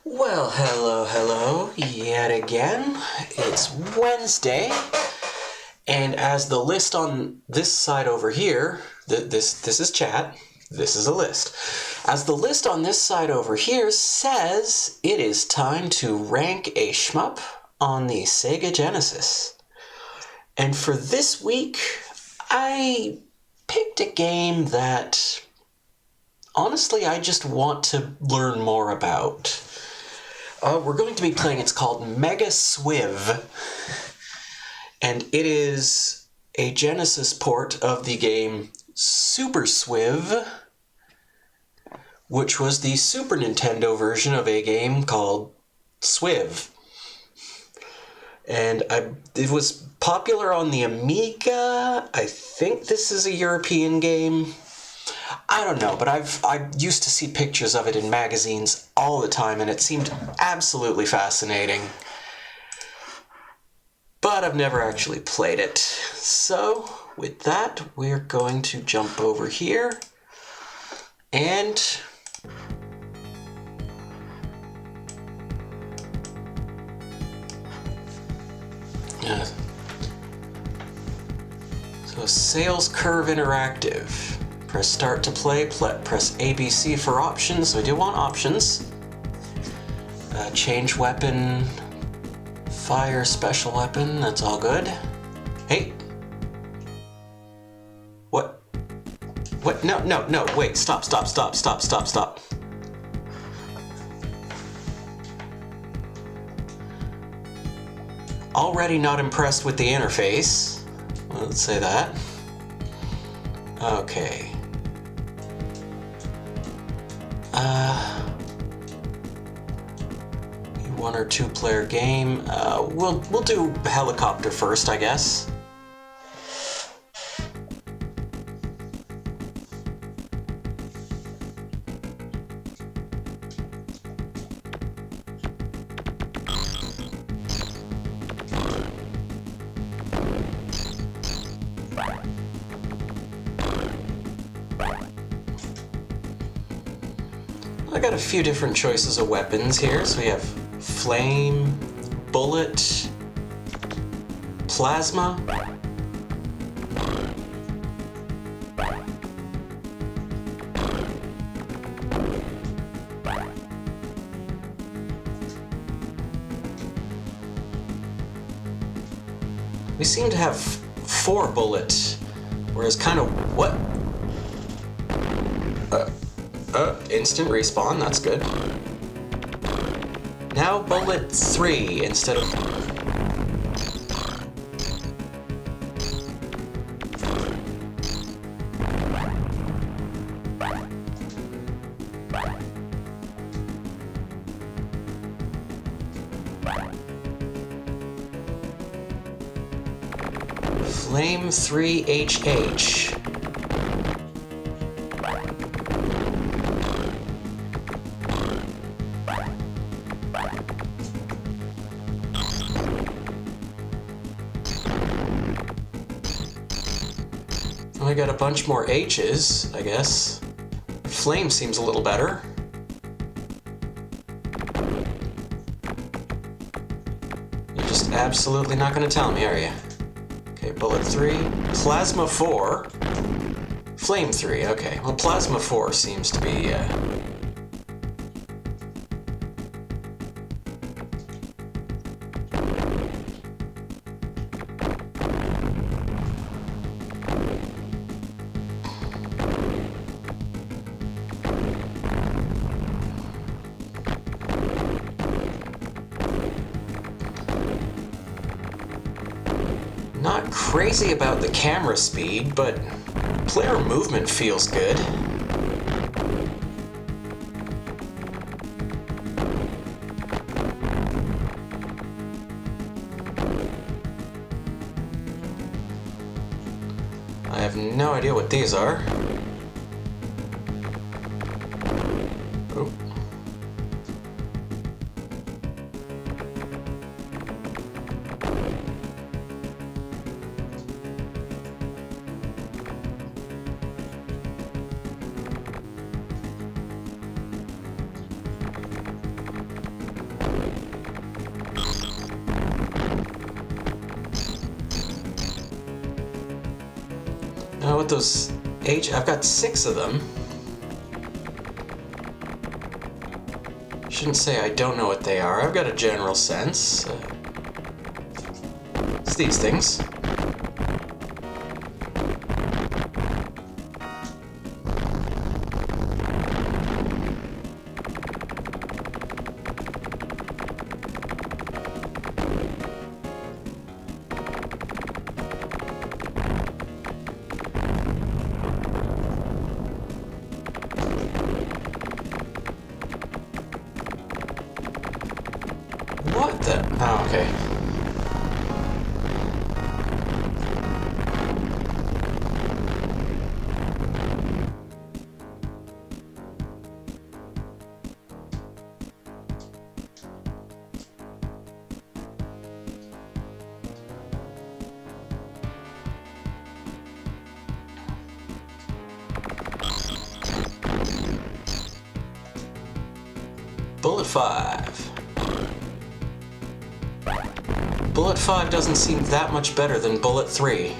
Well, hello, yet again. It's Wednesday, and as the list on this side over here, this is chat, this is a list. As the list on this side over here says, it is time to rank a shmup on the Sega Genesis. And for this week, I picked a game that, honestly, I just want to learn more about. We're going to be playing, it's called Mega SWIV, and it is a Genesis port of the game Super SWIV, which was the Super Nintendo version of a game called SWIV. And it was popular on the Amiga. I think this is a European game. I don't know, but I used to see pictures of it in magazines all the time, and it seemed absolutely fascinating. But I've never actually played it. So, with that, we're going to jump over here, and so Sales Curve Interactive. Press start to play, press ABC for options, so we do want options. Change weapon, fire special weapon, that's all good. Hey! What? What? No, wait, stop. Already not impressed with the interface. Let's say that. Okay. One or two player game. We'll do helicopter first, I guess. I got a few different choices of weapons here. So we have flame, bullet, plasma. We seem to have 4 bullet, whereas kind of what? Instant respawn, that's good. Now bullet 3 instead of... Flame 3HH. I got a bunch more H's, I guess. Flame seems a little better. You're just absolutely not going to tell me, are you? Okay, bullet 3. Plasma 4. Flame 3, okay. Well, Plasma 4 seems to be, not crazy about the camera speed, but player movement feels good. I have no idea what these are. Oh. Now with those I've got 6 of them. Shouldn't say I don't know what they are. I've got a general sense. It's these things. What the? Oh, okay. Bullet 5. Bullet 5 doesn't seem that much better than Bullet 3.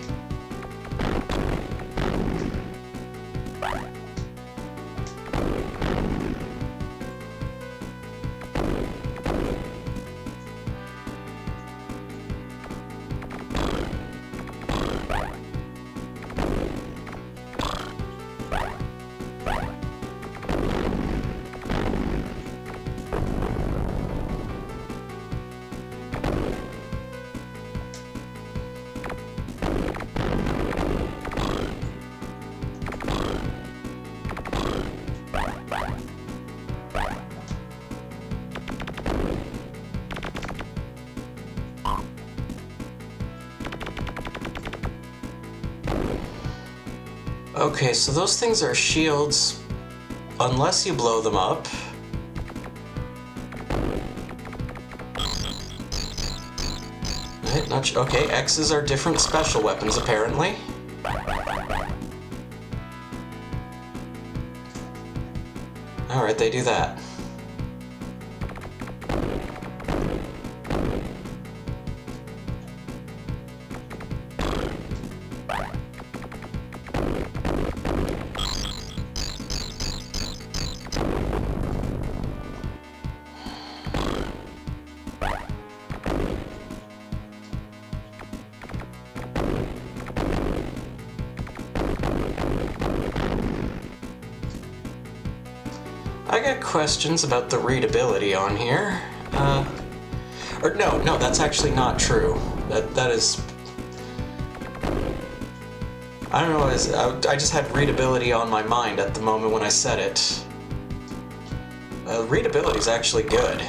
Okay, so those things are shields unless you blow them up. Right, not okay, X's are different special weapons apparently. Alright, they do that. I got questions about the readability on here. Or no, that's actually not true. That is... I don't know, I just had readability on my mind at the moment when I said it. Readability is actually good.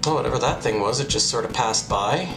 Oh, whatever that thing was, it just sort of passed by.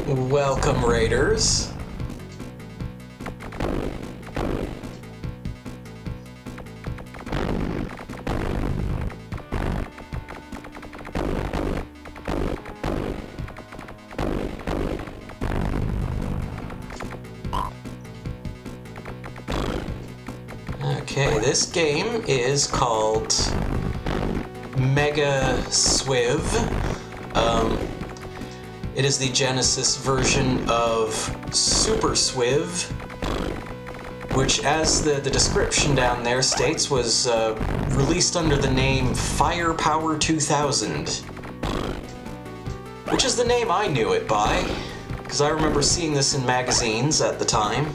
Welcome, Raiders. Okay, this game is called Mega SWIV. It is the Genesis version of Super SWIV, which, as the description down there states, was released under the name Firepower 2000, which is the name I knew it by, because I remember seeing this in magazines at the time.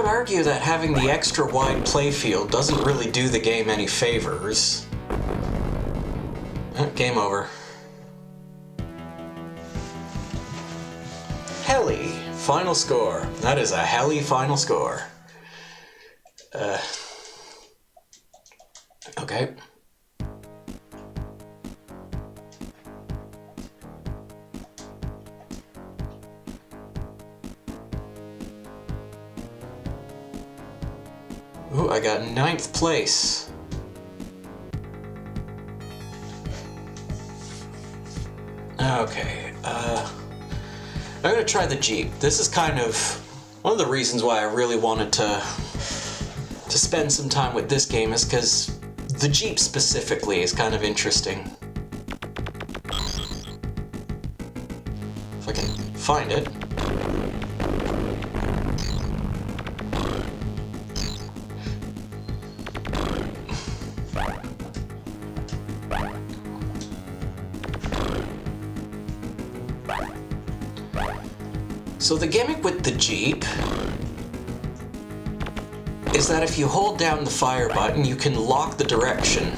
would argue that having the extra wide playfield doesn't really do the game any favors. Game over. Heli, final score. That is a heli final score. Okay. Ooh, I got 9th place. Okay, I'm gonna try the Jeep. This is kind of one of the reasons why I really wanted to spend some time with this game, is because the Jeep specifically is kind of interesting. If I can find it. So the gimmick with the Jeep is that if you hold down the fire button, you can lock the direction.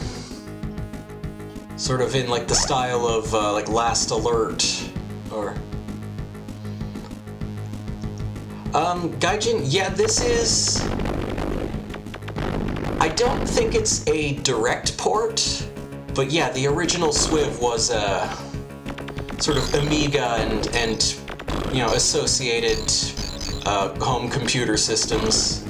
Sort of in like the style of like Last Alert or... Gaijin, yeah, this is... I don't think it's a direct port, but yeah, the original SWIV was sort of Amiga and you know, associated home computer systems.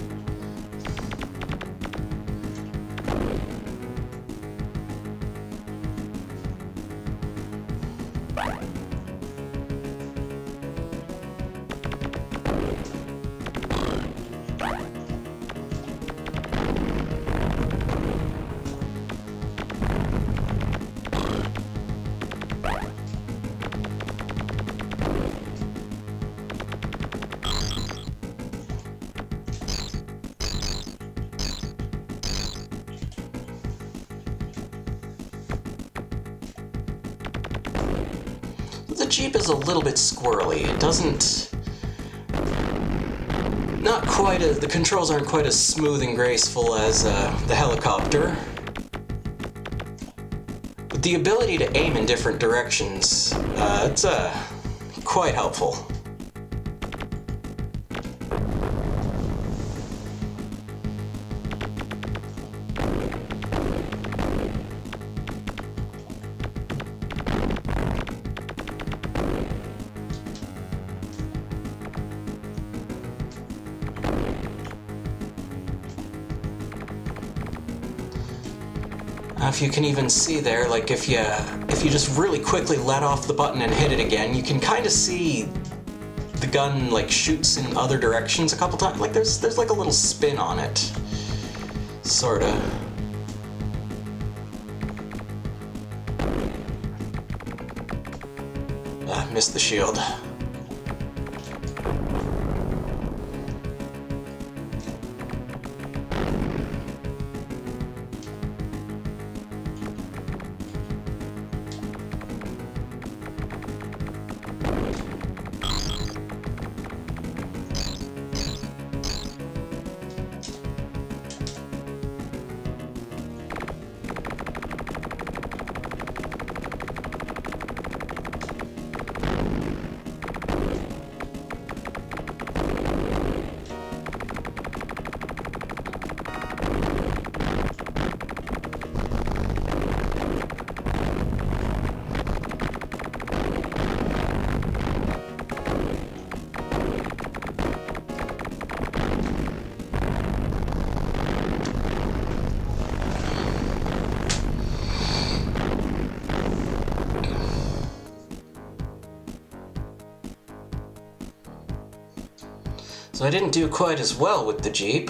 The Jeep is a little bit squirrely. It doesn't... Not quite as... The controls aren't quite as smooth and graceful as the helicopter. But the ability to aim in different directions, it's quite helpful. If you can even see there, like if you just really quickly let off the button and hit it again, you can kind of see the gun like shoots in other directions a couple times. Like there's like a little spin on it, sorta. Missed the shield. So I didn't do quite as well with the Jeep.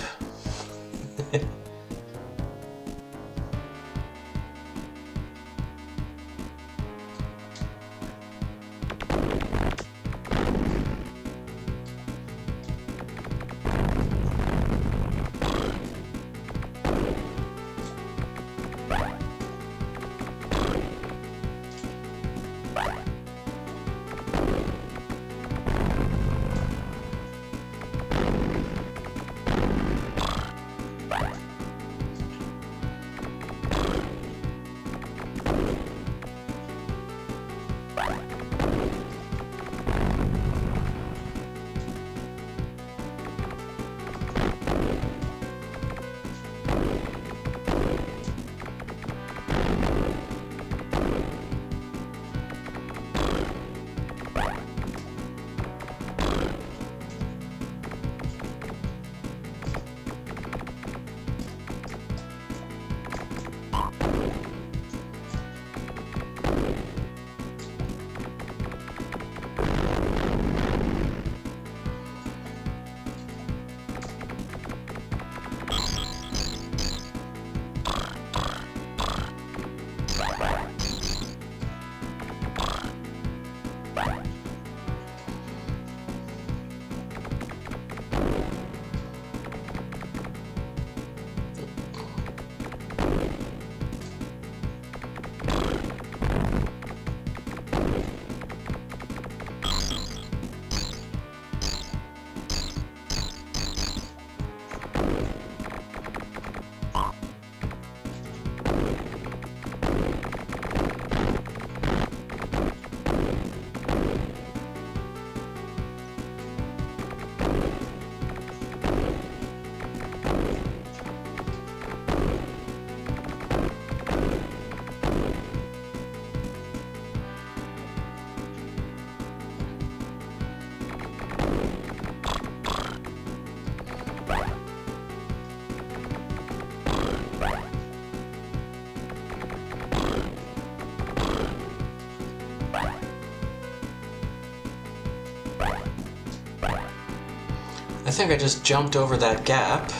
I think I just jumped over that gap.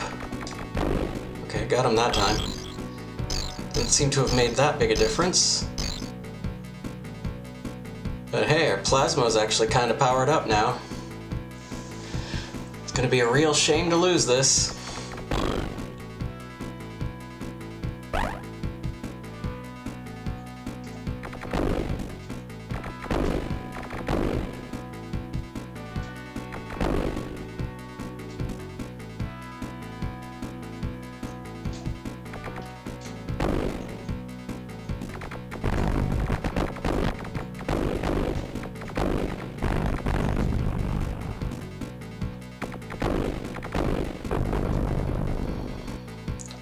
Okay, got him that time. Didn't seem to have made that big a difference. But hey, our plasma's actually kind of powered up now. It's gonna be a real shame to lose this.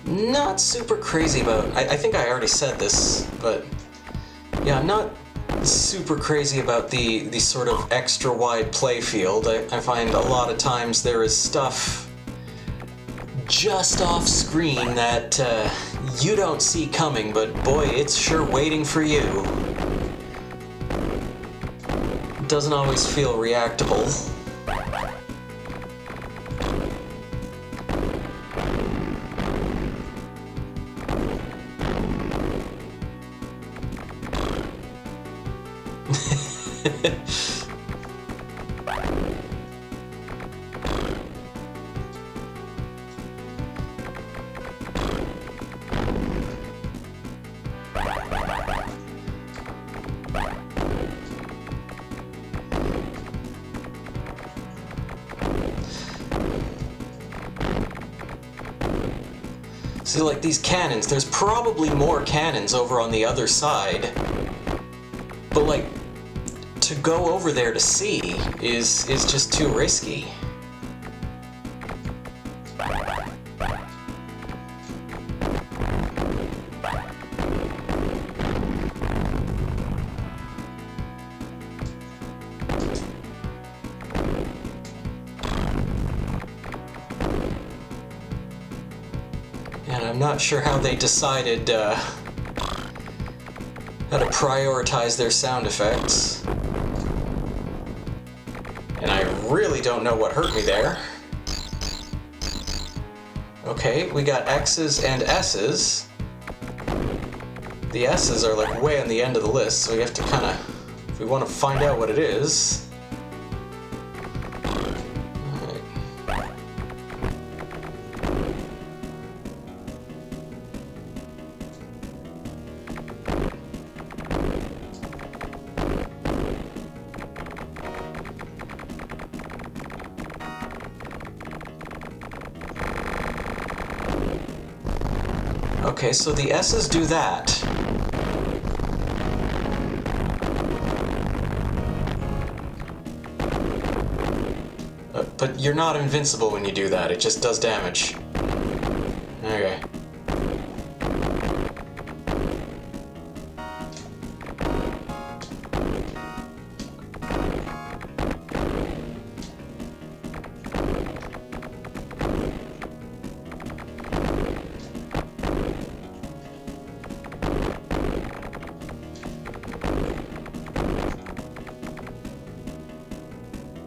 Not super crazy about... I think I already said this, but... Yeah, I'm not super crazy about the sort of extra wide playfield. I find a lot of times there is stuff just off screen that you don't see coming, but boy, it's sure waiting for you. It doesn't always feel reactable. See, like these cannons, there's probably more cannons over on the other side, but like, to go over there to see is just too risky. And I'm not sure how they decided how to prioritize their sound effects. And I really don't know what hurt me there. Okay, we got X's and S's. The S's are like way on the end of the list, so we have to kind of, if we want to find out what it is. Okay, so the S's do that. But you're not invincible when you do that, it just does damage. Okay.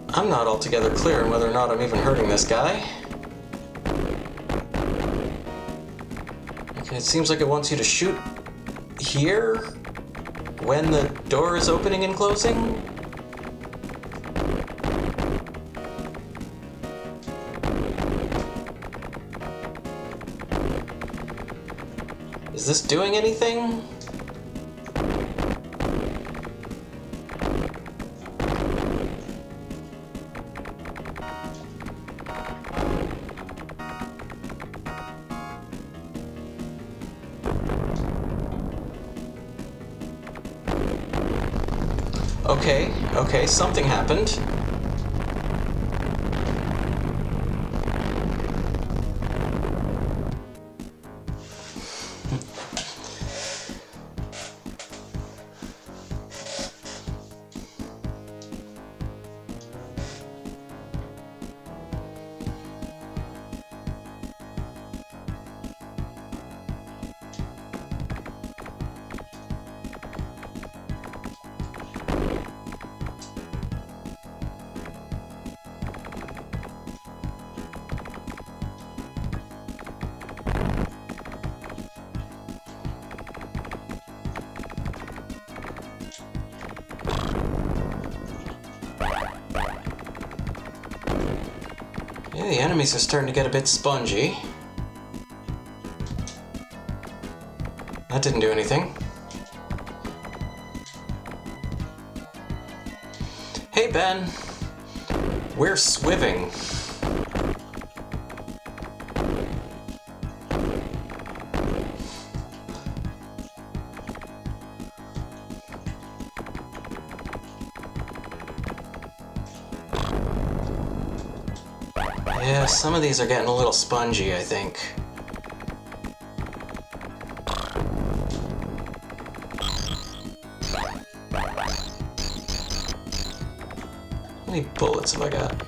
I'm not altogether clear on whether or not I'm even hurting this guy. Okay, it seems like it wants you to shoot here when the door is opening and closing. Is this doing anything? Okay, something happened. Yeah, the enemies are starting to get a bit spongy. That didn't do anything. Hey Ben, we're SWIVing. Yeah, some of these are getting a little spongy, I think. How many bullets have I got?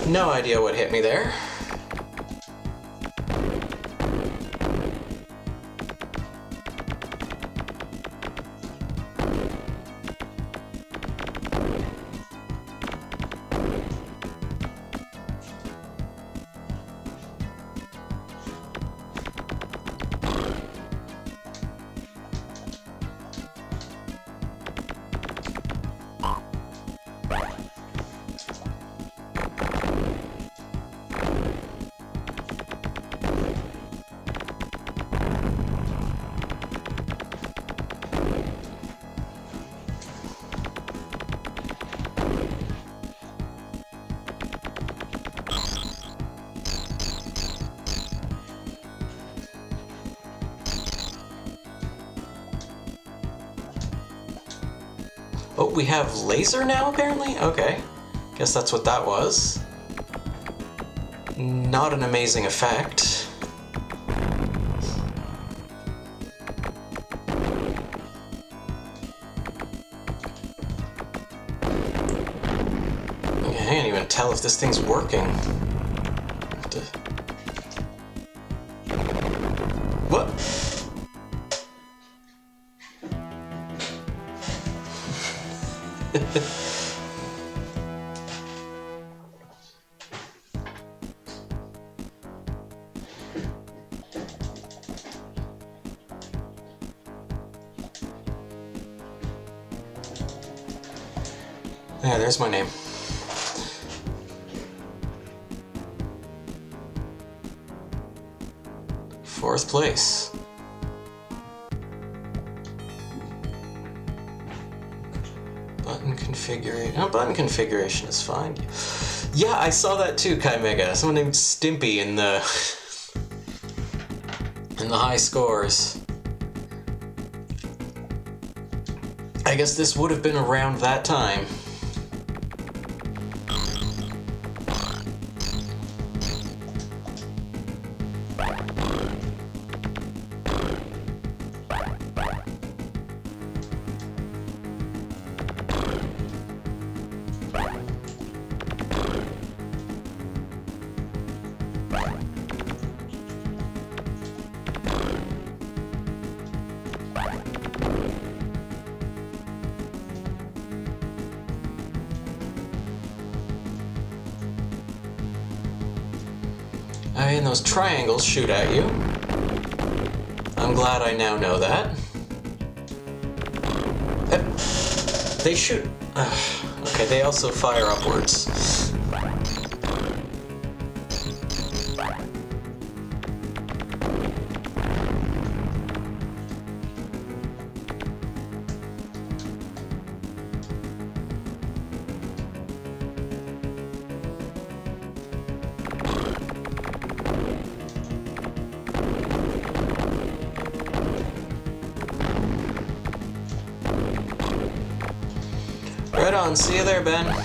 No idea what hit me there. Oh, we have laser now, apparently? Okay. Guess that's what that was. Not an amazing effect. I can't even tell if this thing's working. What? Yeah, there's my name. Fourth place. Button configuration. Oh, button configuration is fine. Yeah, I saw that too, Kai Mega. Someone named Stimpy in the high scores. I guess this would have been around that time. And those triangles shoot at you. I'm glad I now know that. They shoot... okay, they also fire upwards. on. See you there, Ben.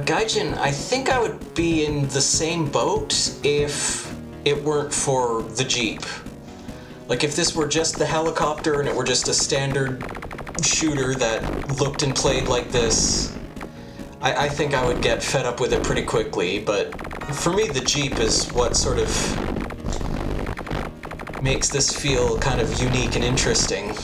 Gaijin, I think I would be in the same boat if it weren't for the Jeep. Like, if this were just the helicopter and it were just a standard shooter that looked and played like this, I think I would get fed up with it pretty quickly, but for me the Jeep is what sort of makes this feel kind of unique and interesting.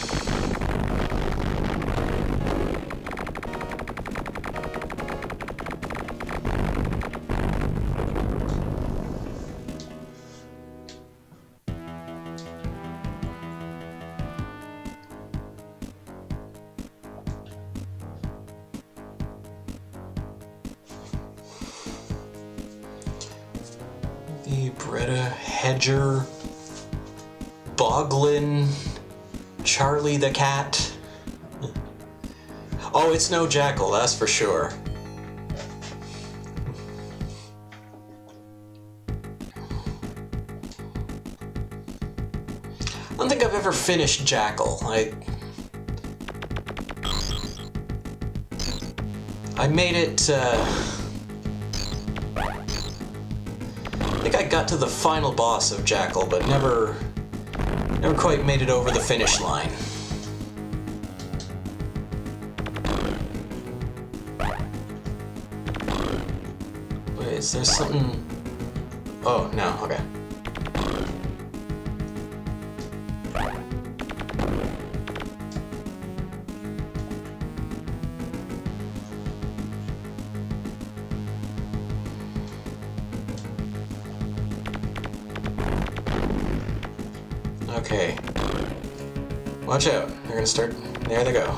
Britta, Hedger, Boglin, Charlie the cat. Oh, it's no Jackal, that's for sure. I don't think I've ever finished Jackal. I made it, I think I got to the final boss of Jackal, but never quite made it over the finish line. Wait, is there something... Oh, no, okay. Okay. Watch out. They're gonna start... There they go.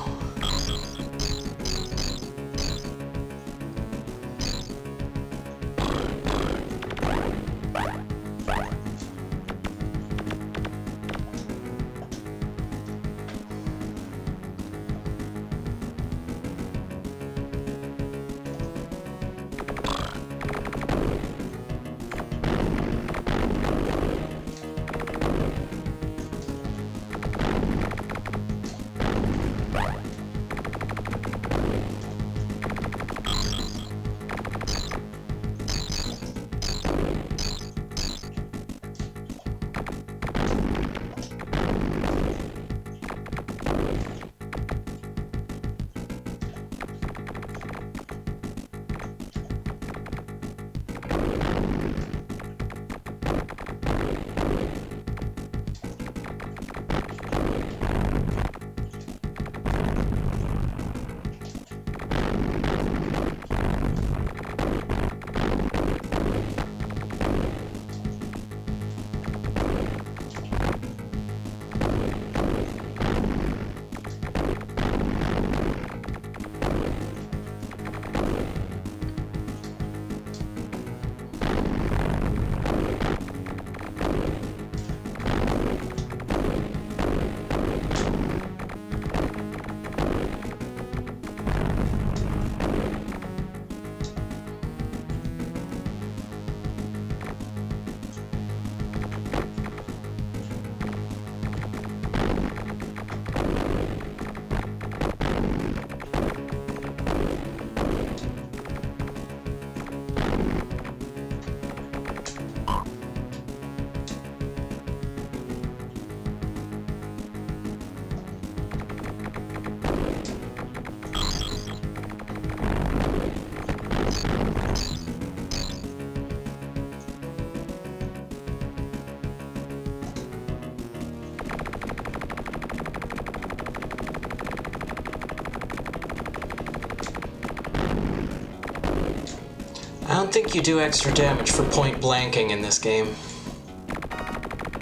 I don't think you do extra damage for point blanking in this game.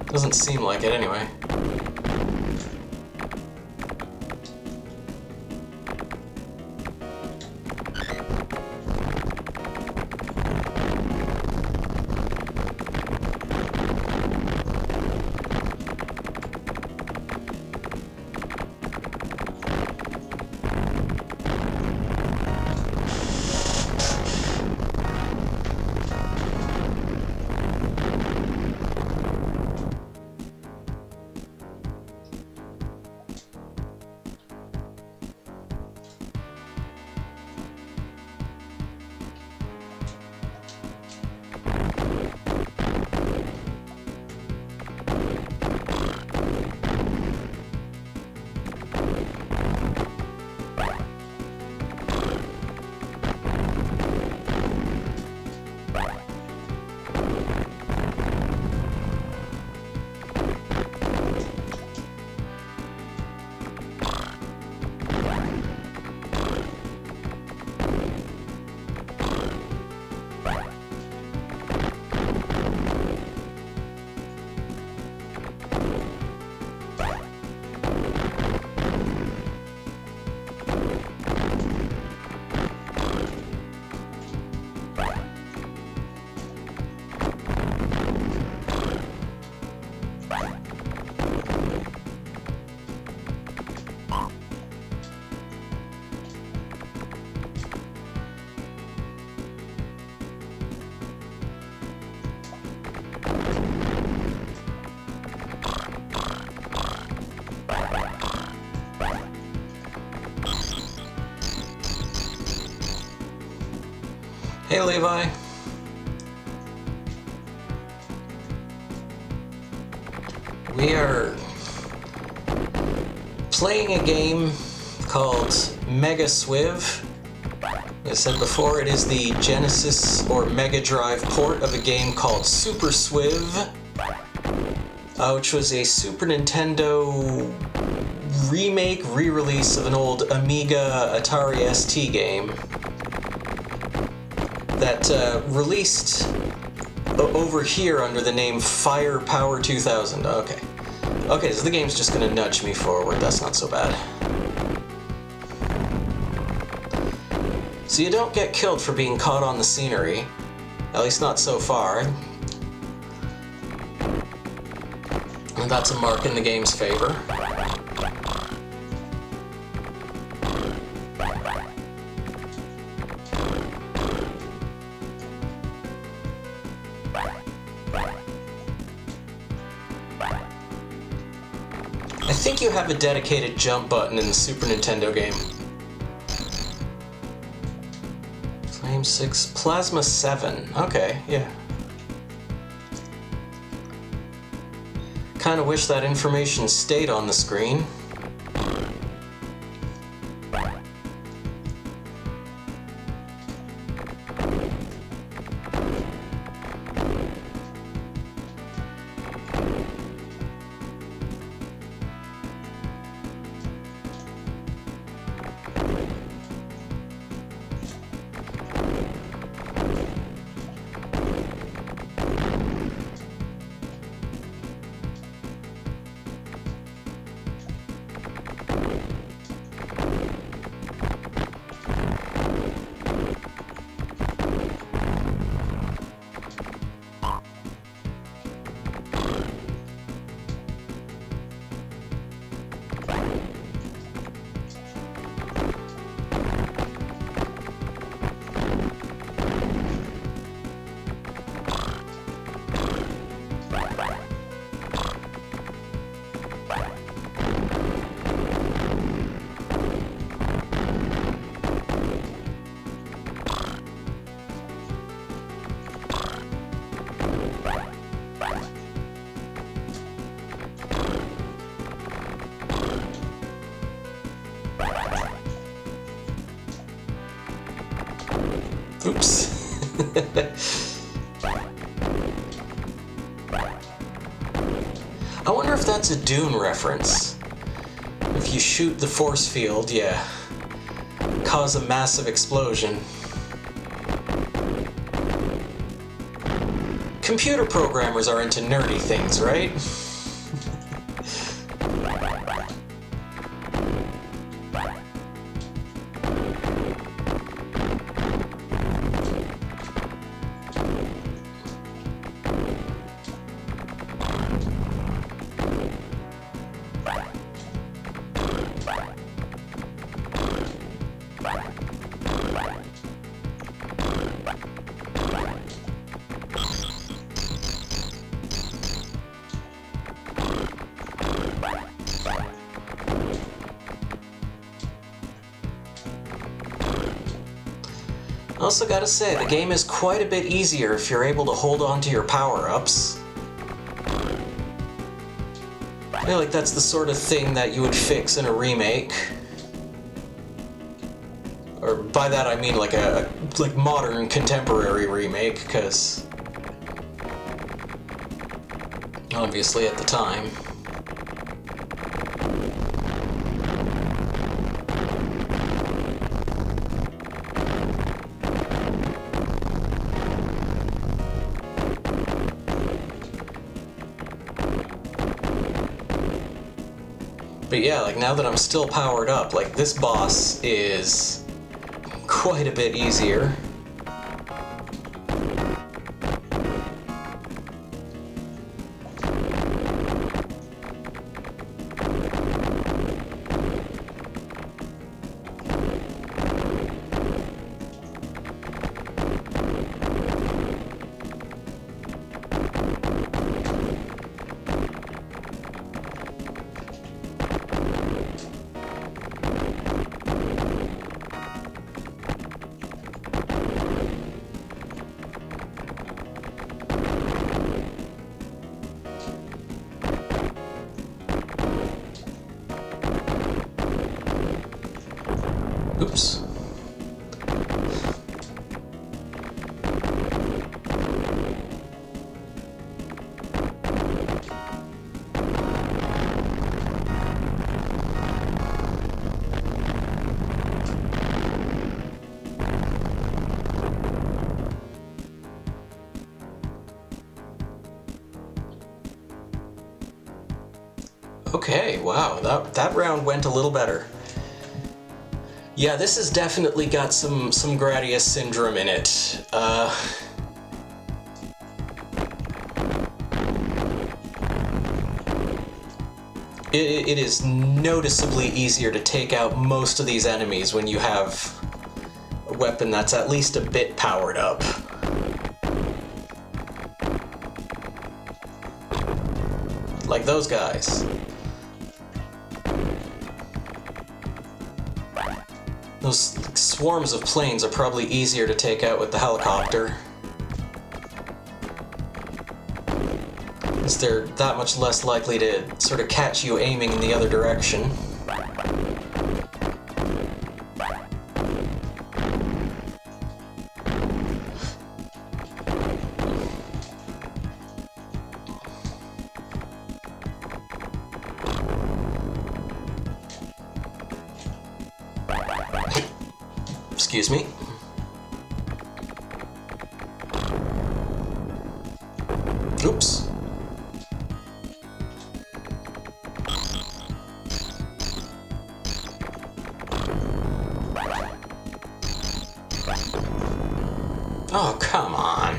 Doesn't seem like it anyway. Hey, Levi. We are playing a game called Mega SWIV. As I said before, it is the Genesis or Mega Drive port of a game called Super SWIV, which was a Super Nintendo remake, re-release of an old Amiga Atari ST game that released over here under the name Firepower 2000. Okay, so the game's just gonna nudge me forward. That's not so bad. So you don't get killed for being caught on the scenery. At least not so far. And that's a mark in the game's favor. I think you have a dedicated jump button in the Super Nintendo game. Flame 6, Plasma 7. Okay, yeah. Kinda wish that information stayed on the screen. Oops. I wonder if that's a Dune reference. If you shoot the force field, yeah, cause a massive explosion. computer programmers are into nerdy things, right? Also gotta say, the game is quite a bit easier if you're able to hold on to your power-ups. I feel like that's the sort of thing that you would fix in a remake. Or by that I mean like a modern contemporary remake, because obviously at the time. But yeah, like now that I'm still powered up, like this boss is quite a bit easier. Oops. Okay, wow, that round went a little better. Yeah, this has definitely got some Gradius syndrome in it. It is noticeably easier to take out most of these enemies when you have a weapon that's at least a bit powered up. Like those guys. Those swarms of planes are probably easier to take out with the helicopter, as they're that much less likely to sort of catch you aiming in the other direction. Excuse me. Oops. Oh, come on.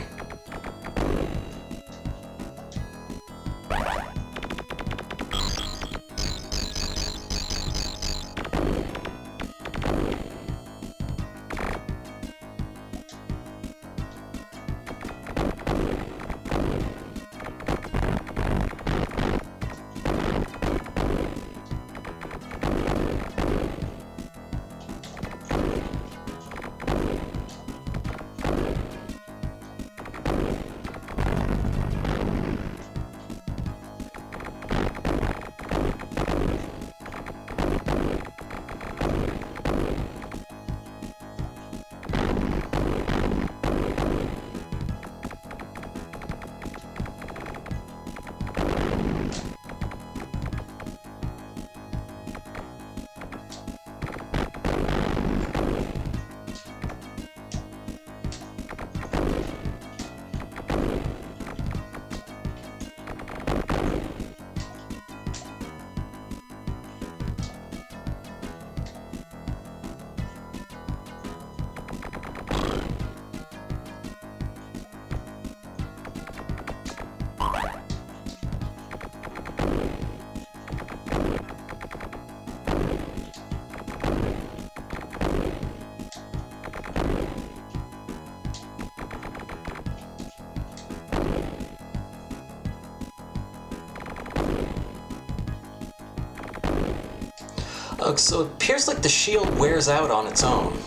Oh, so it appears like the shield wears out on its own.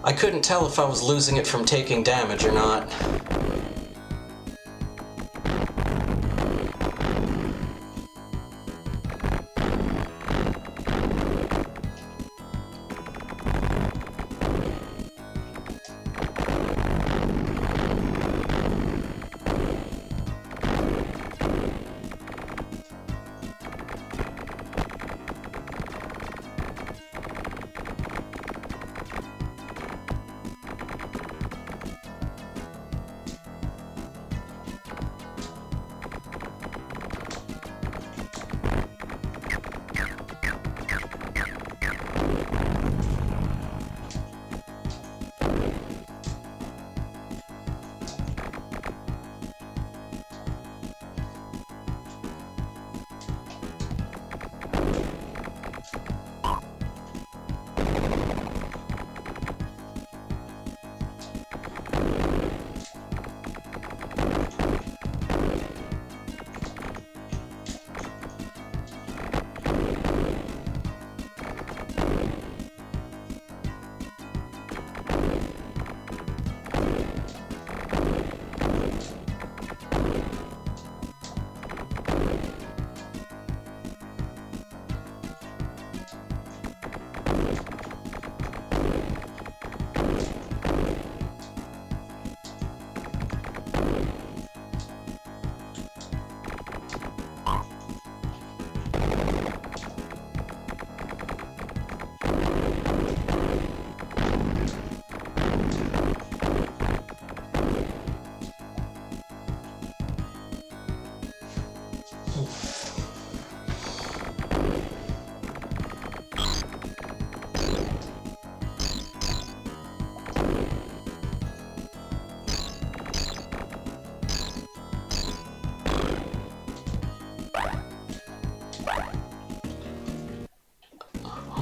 I couldn't tell if I was losing it from taking damage or not.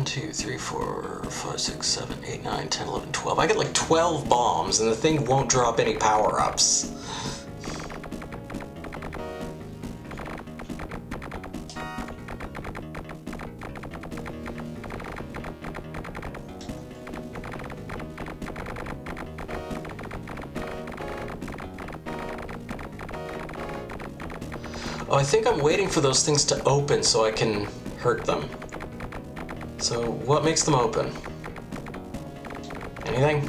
One, two, three, 4, 5, 6, 7, 8, 9, 10, 11, 12. I get like 12 bombs and the thing won't drop any power-ups. Oh, I think I'm waiting for those things to open so I can hurt them. So, what makes them open? Anything?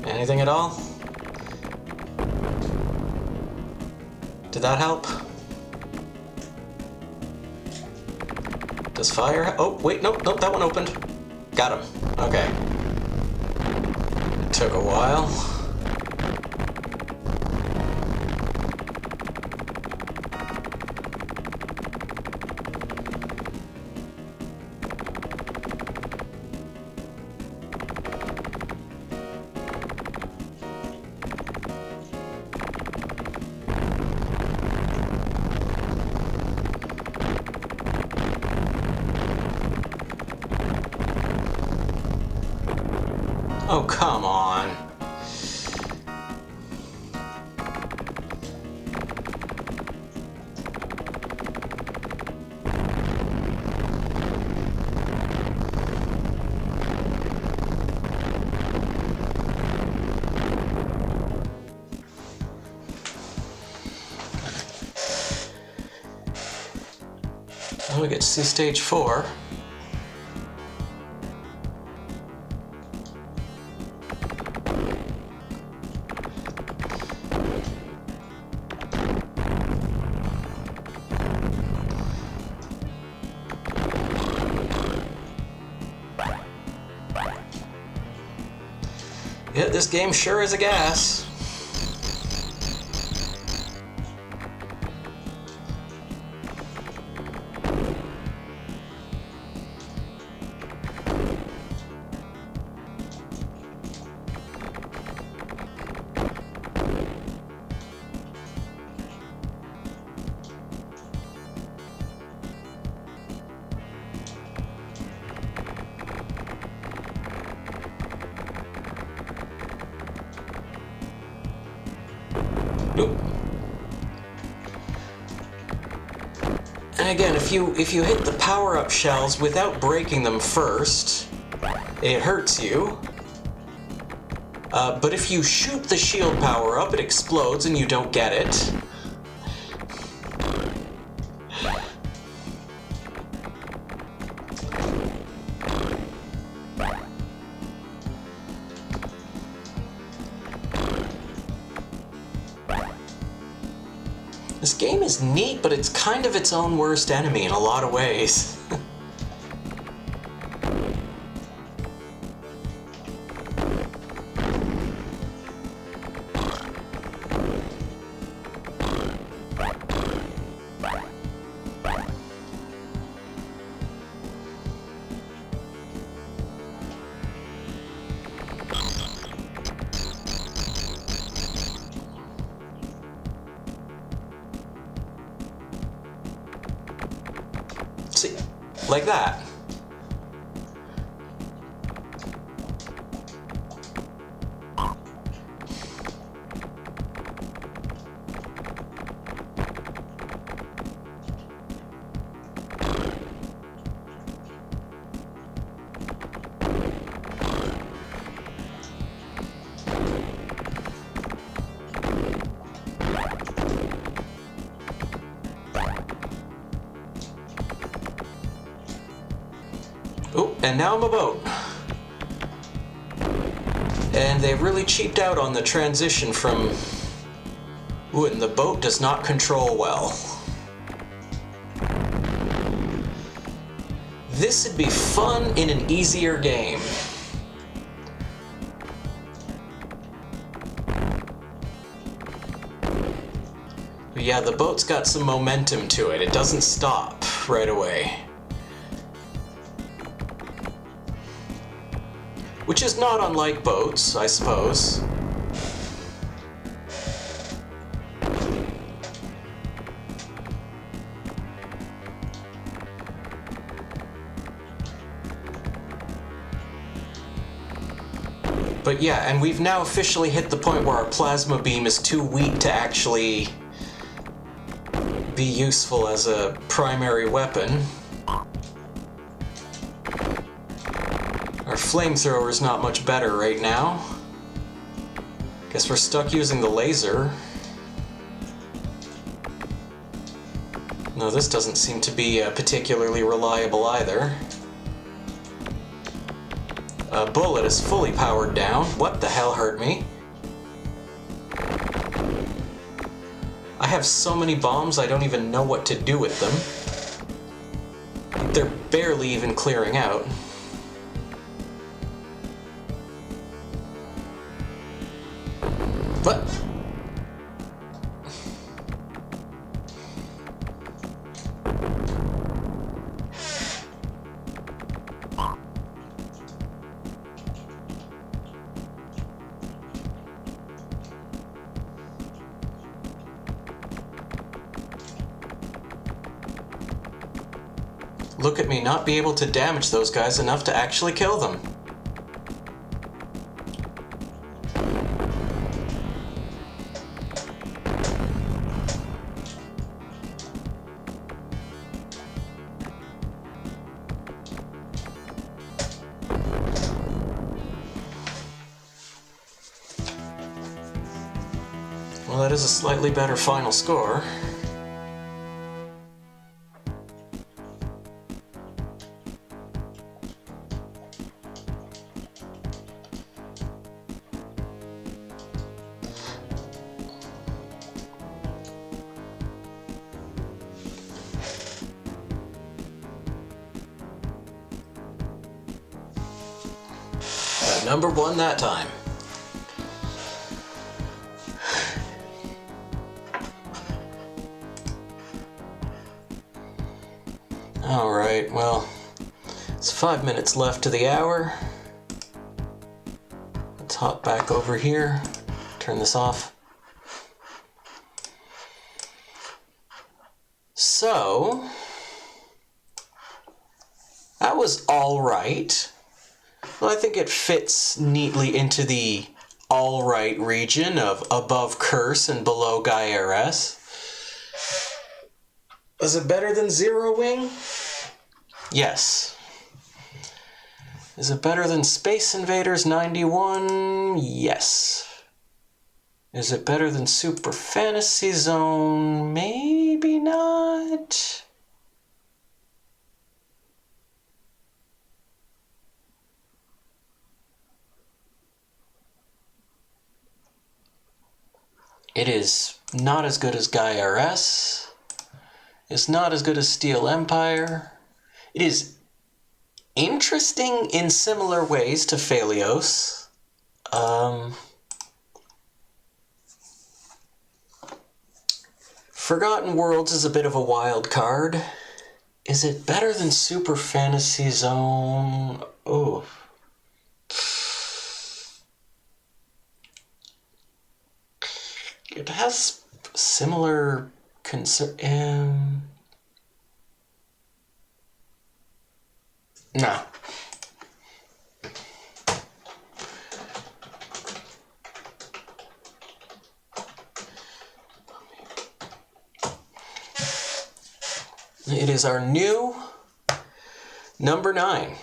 Anything at all? Did that help? Does fire... Oh, wait, nope, that one opened. Got him. Okay. It took a while. Oh, come on. Now we get to see stage 4. Yeah, this game sure is a gas. Nope. And again, if you hit the power-up shells without breaking them first, it hurts you. But if you shoot the shield power-up, it explodes and you don't get it. This game is neat, but it's kind of its own worst enemy in a lot of ways. See, like that. Oh, and now I'm a boat. And they really cheaped out on the transition from... Ooh, and the boat does not control well. This would be fun in an easier game. But yeah, the boat's got some momentum to it. It doesn't stop right away. Which is not unlike boats, I suppose. But yeah, and we've now officially hit the point where our plasma beam is too weak to actually be useful as a primary weapon. Our flamethrower's not much better right now. Guess we're stuck using the laser. No, this doesn't seem to be particularly reliable either. Bullet is fully powered down. What the hell hurt me? I have so many bombs I don't even know what to do with them. They're barely even clearing out. What? Look at me not be able to damage those guys enough to actually kill them. Well, that is a slightly better final score. Number one that time. Alright, well, it's 5 minutes left to the hour. Let's hop back over here, turn this off. So, that was alright. Well, I think it fits neatly into the all-right region of above Curse and below Guy RS. Is it better than Zero Wing? Yes. Is it better than Space Invaders 91? Yes. Is it better than Super Fantasy Zone? Maybe not. It is not as good as Guy RS. It's not as good as Steel Empire. It is interesting in similar ways to Phalios. Forgotten Worlds is a bit of a wild card. Is it better than Super Fantasy Zone? Oh. It has similar concern. No. It is our new number 9.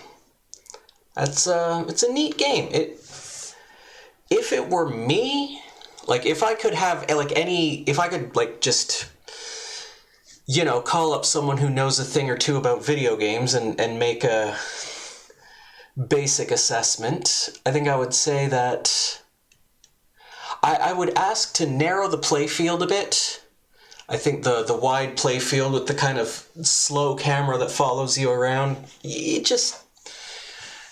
It's a neat game. If it were me, like if I could have if I could just call up someone who knows a thing or two about video games and make a basic assessment, I think I would say that I would ask to narrow the playfield a bit. I think the wide playfield with the kind of slow camera that follows you around,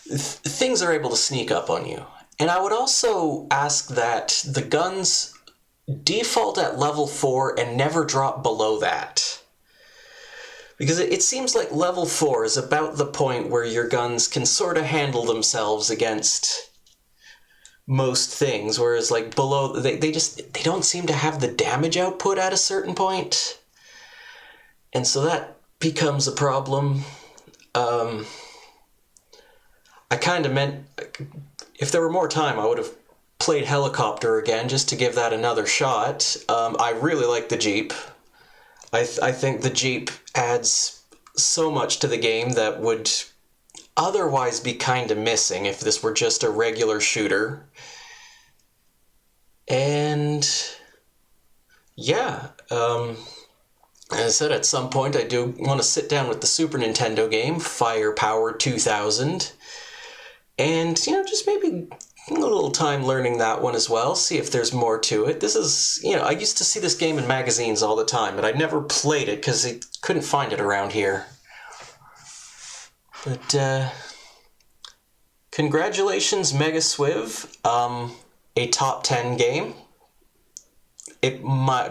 things are able to sneak up on you. And I would also ask that the guns default at level 4 and never drop below that. Because it seems like level 4 is about the point where your guns can sort of handle themselves against most things, whereas like below, they don't seem to have the damage output at a certain point. And so that becomes a problem. I kind of meant, if there were more time, I would have played Helicopter again just to give that another shot. I really like the Jeep. I think the Jeep adds so much to the game that would otherwise be kind of missing if this were just a regular shooter. And yeah, as I said, at some point I do want to sit down with the Super Nintendo game, Firepower 2000, and just maybe a little time learning that one as well, see if there's more to it. This is, I used to see this game in magazines all the time, but I never played it because I couldn't find it around here. But, congratulations, Mega SWIV. A top 10 game. It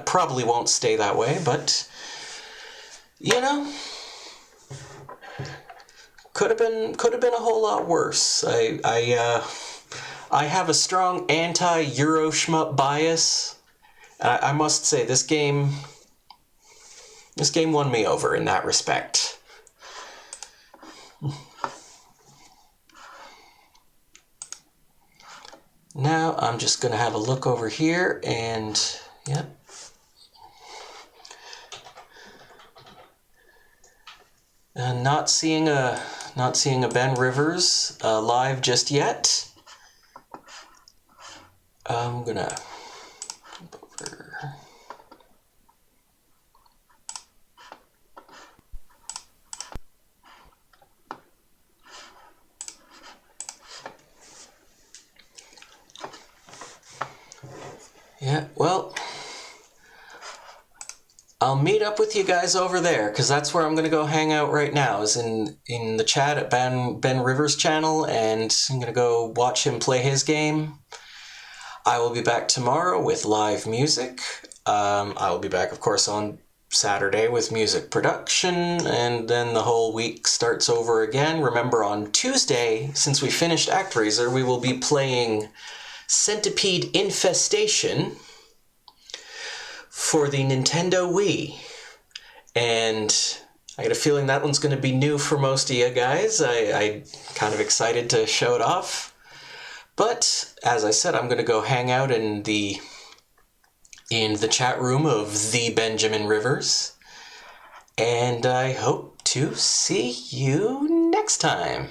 probably won't stay that way, but, could have been a whole lot worse. I have a strong anti-Euro Shmup bias. I must say, this game won me over in that respect. Now I'm just going to have a look over here and, yep. Not seeing a Ben Rivers live just yet. I'm gonna flip over. Yeah, well, I'll meet up with you guys over there, because that's where I'm going to go hang out right now, is in the chat at Ben Rivers' channel, and I'm going to go watch him play his game. I will be back tomorrow with live music. I will be back, of course, on Saturday with music production, and then the whole week starts over again. Remember, on Tuesday, since we finished ActRaiser, we will be playing Centipede Infestation for the Nintendo Wii. And I got a feeling that one's going to be new for most of you guys. I'm kind of excited to show it off. But as I said, I'm going to go hang out in the chat room of the Benjamin Rivers, and I hope to see you next time.